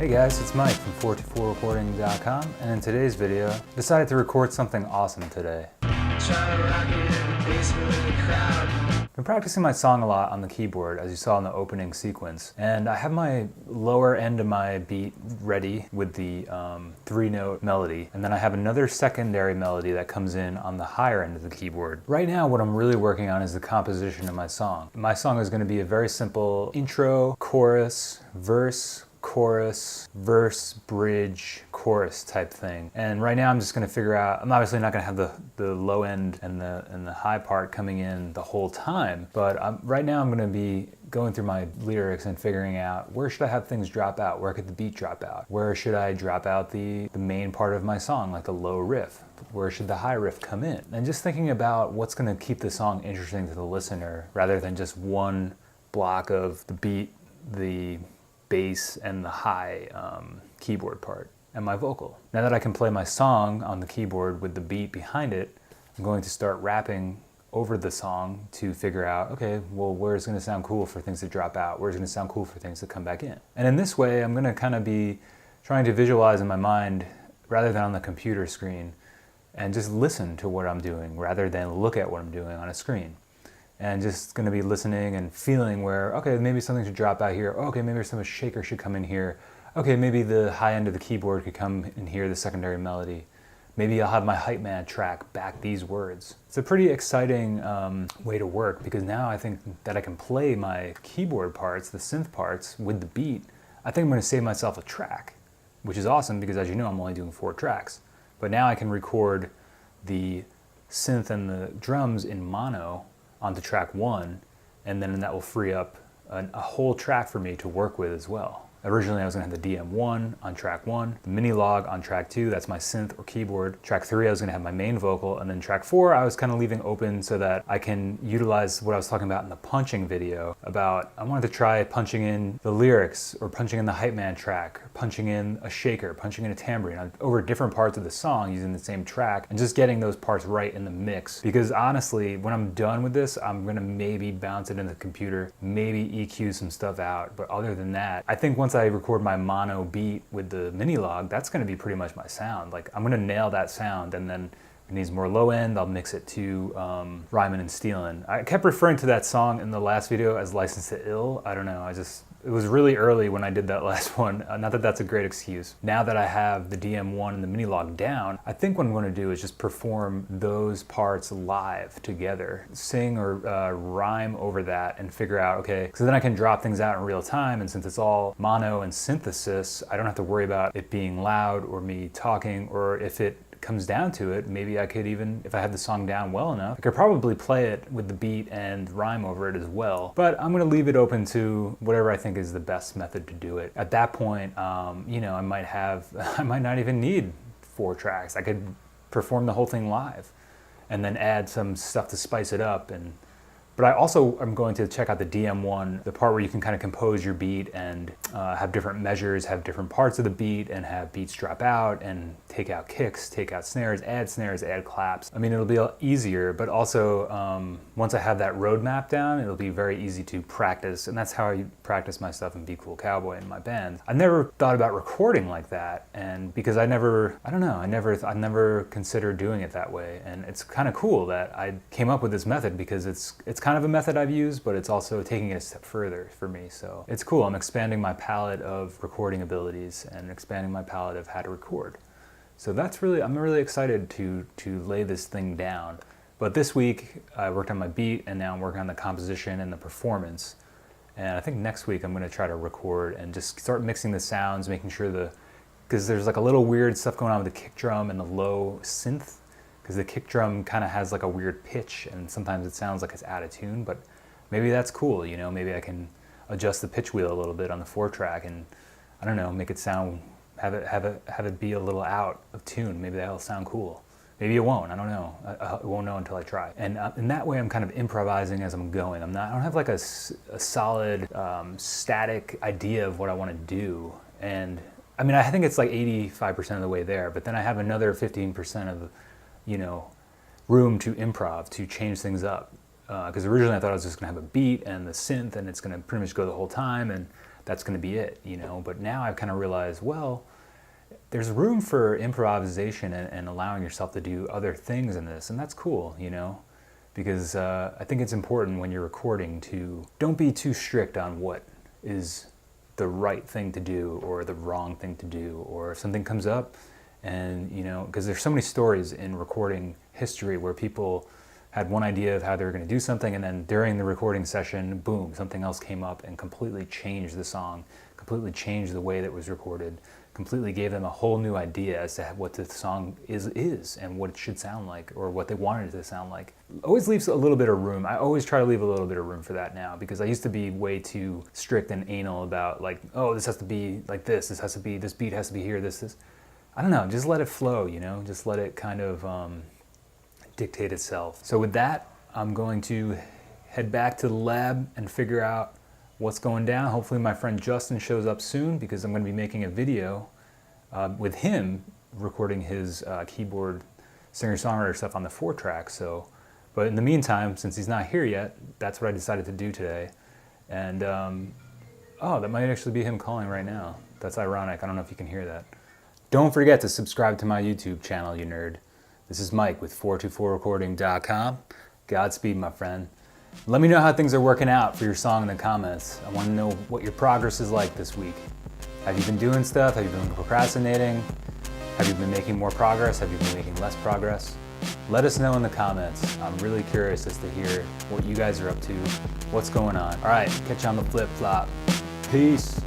Hey guys, it's Mike from 424recording.com, and in today's video, I decided to record something awesome today. I've been practicing my song a lot on the keyboard, as you saw in the opening sequence, and I have my lower end of my beat ready with the 3-note melody, and then I have another secondary melody that comes in on the higher end of the keyboard. Right now, what I'm really working on is the composition of my song. My song is going to be a very simple intro, chorus, verse, chorus, verse, bridge, chorus type thing. And right now I'm just going to figure out, I'm obviously not going to have the low end and the high part coming in the whole time, but right now I'm going to be going through my lyrics and figuring out where should I have things drop out, where could the beat drop out, where should I drop out the main part of my song, like the low riff, where should the high riff come in, and just thinking about what's going to keep the song interesting to the listener rather than just one block of the beat, the bass, and the high keyboard part, and my vocal. Now that I can play my song on the keyboard with the beat behind it, I'm going to start rapping over the song to figure out, okay, well, where's going to sound cool for things to drop out? Where's going to sound cool for things to come back in? And in this way, I'm going to kind of be trying to visualize in my mind rather than on the computer screen, and just listen to what I'm doing rather than look at what I'm doing on a screen. And just going to be listening and feeling where, okay, maybe something should drop out here. Okay, maybe some shaker should come in here. Okay, maybe the high end of the keyboard could come in here, the secondary melody. Maybe I'll have my hype man track back these words. It's a pretty exciting way to work, because now I think that I can play my keyboard parts, the synth parts, with the beat. I think I'm going to save myself a track, which is awesome because, as you know, I'm only doing 4 tracks. But now I can record the synth and the drums in mono onto track 1, and then that will free up a whole track for me to work with as well. Originally I was going to have the DM1 on track 1, the Minilogue on track 2, that's my synth or keyboard. Track 3 I was going to have my main vocal, and then track 4 I was kind of leaving open so that I can utilize what I was talking about in the punching video about, I wanted to try punching in the lyrics, or punching in the hype man track, or punching in a shaker, punching in a tambourine over different parts of the song using the same track, and just getting those parts right in the mix. Because honestly, when I'm done with this, I'm going to maybe bounce it in the computer, maybe EQ some stuff out, but other than that, I think once I record my mono beat with the Minilogue, that's going to be pretty much my sound. Like, I'm going to nail that sound, and then if it needs more low end, I'll mix it to Rhymin' and Stealin'. I kept referring to that song in the last video as License to Ill. I don't know, it was really early when I did that last one. Not that that's a great excuse. Now that I have the DM1 and the Minilogue down, I think what I'm going to do is just perform those parts live together. Sing or rhyme over that and figure out, okay, so then I can drop things out in real time, and since it's all mono and synthesis, I don't have to worry about it being loud or me talking, or if it comes down to it, maybe I could even, if I had the song down well enough, I could probably play it with the beat and rhyme over it as well. But I'm gonna leave it open to whatever I think is the best method to do it. At that point, you know, I might not even need 4 tracks. I could perform the whole thing live and then add some stuff to spice it up. But I also am going to check out the DM1, the part where you can kind of compose your beat and have different measures, have different parts of the beat, and have beats drop out and take out kicks, take out snares, add claps. I mean, it'll be easier, but also once I have that roadmap down, it'll be very easy to practice, and that's how I practice my stuff in Be Cool Cowboy in my band. I never thought about recording like that, and because I never considered doing it that way, and it's kind of cool that I came up with this method, because it's kind of a method I've used, but it's also taking it a step further for me. So it's cool. I'm expanding my palette of recording abilities and expanding my palette of how to record. So I'm really excited to lay this thing down. But this week I worked on my beat, and now I'm working on the composition and the performance. And I think next week I'm going to try to record and just start mixing the sounds, making sure because there's like a little weird stuff going on with the kick drum and the low synth, because the kick drum kind of has like a weird pitch, and sometimes it sounds like it's out of tune, but maybe that's cool, you know, maybe I can adjust the pitch wheel a little bit on the 4-track and, I don't know, make it sound, have it be a little out of tune. Maybe that'll sound cool. Maybe it won't, I don't know. I won't know until I try. And in that way, I'm kind of improvising as I'm going. I don't have like a solid, static idea of what I want to do. And I mean, I think it's like 85% of the way there, but then I have another 15% of, you know, room to improv, to change things up. Because originally I thought I was just going to have a beat and the synth, and it's going to pretty much go the whole time, and that's going to be it, you know. But now I've kind of realized, well, there's room for improvisation and allowing yourself to do other things in this, and that's cool, you know, because I think it's important when you're recording to don't be too strict on what is the right thing to do or the wrong thing to do, or if something comes up and, you know, because there's so many stories in recording history where people had one idea of how they were going to do something, and then during the recording session, boom, something else came up and completely changed the song, completely changed the way that it was recorded, completely gave them a whole new idea as to what the song is and what it should sound like, or what they wanted it to sound like. Always leaves a little bit of room. I always try to leave a little bit of room for that now, because I used to be way too strict and anal about like, oh, this has to be like this has to be, this beat has to be here, this. I don't know, just let it flow, you know, just let it kind of dictate itself. So with that, I'm going to head back to the lab and figure out what's going down. Hopefully my friend Justin shows up soon, because I'm going to be making a video with him recording his keyboard singer-songwriter stuff on the 4-track. So, but in the meantime, since he's not here yet, that's what I decided to do today. And oh, that might actually be him calling right now. That's ironic. I don't know if you can hear that. Don't forget to subscribe to my YouTube channel, you nerd. This is Mike with 424recording.com. Godspeed, my friend. Let me know how things are working out for your song in the comments. I want to know what your progress is like this week. Have you been doing stuff? Have you been procrastinating? Have you been making more progress? Have you been making less progress? Let us know in the comments. I'm really curious as to hear what you guys are up to, what's going on. All right, catch you on the flip-flop. Peace.